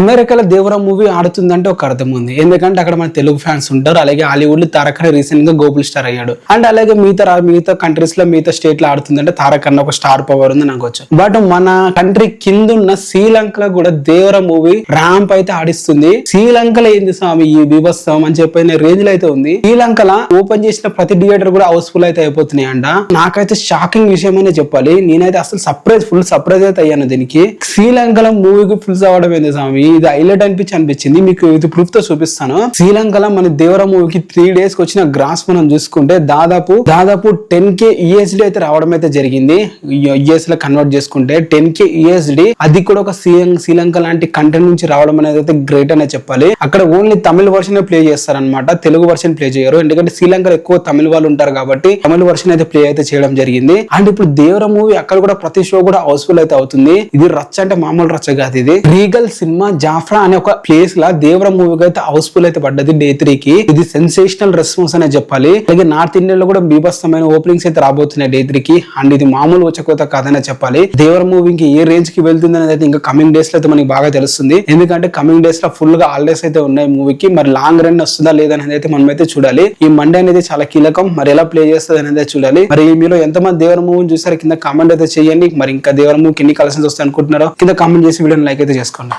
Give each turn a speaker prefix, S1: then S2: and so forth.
S1: అమెరికాలో దేవరం మూవీ ఆడుతుందంటే ఒక అర్థం ఉంది. ఎందుకంటే అక్కడ మన తెలుగు ఫ్యాన్స్ ఉంటారు. అలాగే హాలీవుడ్ లో తారక్ రీసెంట్ గా గ్లోబల్ స్టార్ అయ్యాడు. అండ్ అలాగే మిగతా కంట్రీస్ లో మిగతా స్టేట్ లో ఆడుతుందంటే తారక్ అన్న ఒక స్టార్ పవర్ ఉంది అనుకోవచ్చు. బట్ మన కంట్రీ కింద ఉన్న శ్రీలంకలో కూడా దేవరం మూవీ ర్యాంప్ అయితే ఆడిస్తుంది. శ్రీలంకలో ఏంది స్వామి ఈ బీభత్సం అని చెప్పిన రేంజ్ లో అయితే ఉంది. శ్రీలంకలో ఓపెన్ చేసిన ప్రతి థియేటర్ కూడా హౌస్ఫుల్ అయితే అయిపోతున్నాయి అంట. నాకైతే షాకింగ్ విషయం అనే చెప్పాలి. నేనైతే అసలు ఫుల్ సర్ప్రైజ్ అయితే అయ్యాను దీనికి. శ్రీలంకలో మూవీకి ఫుల్స్ అవ్వడం ఏంది స్వామి, ఇది హైలైట్ అనిపించింది. మీకు ఇది ప్రూఫ్ తో చూపిస్తాను. శ్రీలంకలో మన దేవర మూవీకి 3 days కి వచ్చిన గ్రాస్ మనం చూసుకుంటే దాదాపు 10K USD అయితే రావడం అయితే జరిగింది. US లో కన్వర్ట్ చేసుకుంటే 10K USD, అది కూడా ఒక శ్రీలంక లాంటి కంట్రీ నుంచి రావడం అనేది అయితే గ్రేట్ అనే చెప్పాలి. అక్కడ ఓన్లీ తమిళ వర్షన్ ప్లే చేస్తారనమాట, తెలుగు వర్షన్ ప్లే చేయరు. ఎందుకంటే శ్రీలంకలో ఎక్కువ తమిళ వాళ్ళు ఉంటారు కాబట్టి తమిళ వర్షన్ అయితే ప్లే అయితే చేయడం జరిగింది. అండ్ ఇప్పుడు దేవర మూవీ అక్కడ కూడా ప్రతి షో కూడా హౌస్ఫుల్ అయితే అవుతుంది. ఇది రచ్చ అంటే మామూలు రచ్చ కాదు. ఇది రీగల్ సినిమా జాఫ్రా అనే ఒక ప్లేస్ లా దేవర మూవీకి అయితే హౌస్ఫుల్ అయితే పడ్డది Day 3 కి. ఇది సెన్సేషనల్ రెస్పాన్స్ అనే చెప్పాలి. అలాగే నార్త్ ఇండియన్ లో కూడా బీభత్సమైన ఓపెనింగ్స్ అయితే రాబోతున్నాయి Day 3 కి. అండ్ ఇది మామూలు వచ్చకోత కాదనే చెప్పాలి. దేవర మూవీకి ఏ రేంజ్ కి వెళ్తుంది అనేది అయితే ఇంకా కమింగ్ డేస్ లో అయితే మనకి బాగా తెలుస్తుంది. ఎందుకంటే కమింగ్ డేస్ లో ఫుల్ గా హాలిడేస్ అయితే ఉన్నాయి మూవీకి. మరి లాంగ్ రన్ వస్తుందా లేదా అనేది అయితే మనం అయితే చూడాలి. ఈ మండే అనేది చాలా కీలకం. మరి ఎలా ప్లే చేస్తుంది అనేది చూడాలి. మరి మీలో ఎంతమంది దేవర మూవీని చూసారు కింద కామెంట్ అయితే చేయండి. మరి ఇంకా దేవర మూవీకి ఎన్ని కలెక్షన్స్ వస్తాయి అనుకుంటున్నారో కింద కామెంట్ చేసి వీడియోని లైక్ అయితే చేసుకోండి.